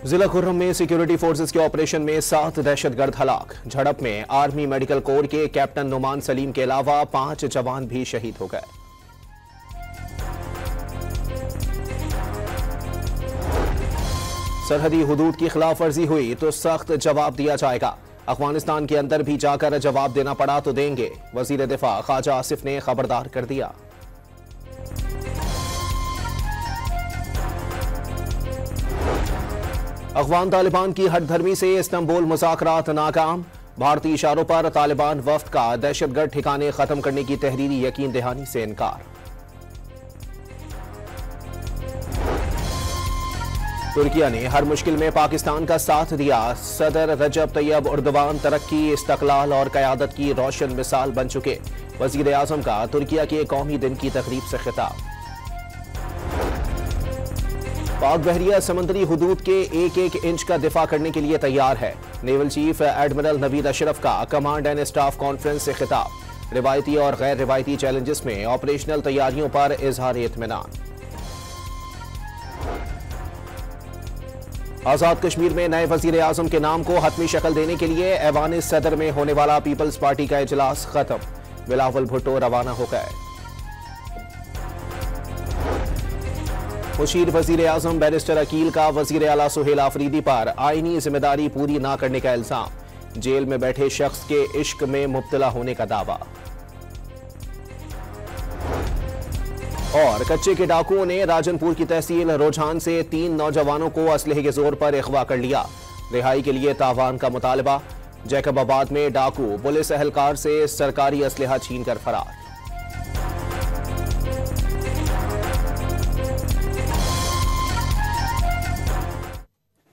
जिला खुर्रम में security forces के ऑपरेशन में 7 दहशतगर्द हलाक। झड़प में आर्मी मेडिकल कोर के कैप्टन नुमान सलीम के अलावा 5 जवान भी शहीद हो गए। सरहदी हुदूद की खिलाफ वर्जी हुई तो सख्त जवाब दिया जाएगा। अफगानिस्तान के अंदर भी जाकर जवाब देना पड़ा तो देंगे, वजीर दिफा ख्वाजा आसिफ ने खबरदार कर दिया। अफगान तालिबान की हटधर्मी से इस्तांबुल मुज़ाकरात नाकाम। भारतीय इशारों पर तालिबान वफ्द का दहशतगर्द ठिकाने खत्म करने की तहरीरी यकीन दहानी से इनकार। तुर्किया ने हर मुश्किल में पाकिस्तान का साथ दिया। सदर रजब तैयब उर्दवान तरक्की, इस्तकलाल और क़यादत की रोशन मिसाल बन चुके। वज़ीर आज़म का तुर्किया के कौमी दिन की तकरीब से खिताब। पाक बहरिया समंदरी हुदूद के एक एक इंच का दिफा करने के लिए तैयार है। Naval chief admiral Naveed Ashraf का कमांड एंड स्टाफ कॉन्फ्रेंस से खिताब। रिवायती और गैर रिवायती चैलेंजेस में ऑपरेशनल तैयारियों पर इजहार इत्मीनान। आजाद कश्मीर में नए वजीर आजम के नाम को हतमी शक्ल देने के लिए ऐवान सदर में होने वाला पीपल्स पार्टी का इजलास खत्म। बिलावल भुट्टो रवाना हो गए। मुशीर वजीर आजम बैरिस्टर अकील का वजीर आला सुहेल आफरीदी पर आईनी जिम्मेदारी पूरी न करने का इल्जाम। जेल में बैठे शख्स के इश्क में मुब्तला होने का दावा। और कच्चे के डाकुओं ने राजनपुर की तहसील रुझान से 3 नौजवानों को असलहे के जोर पर अगवा कर लिया। रिहाई के लिए तावान का मुतालबा। जैकबाबाद में डाकू पुलिस एहलकार से सरकारी असलहा छीन कर फरार।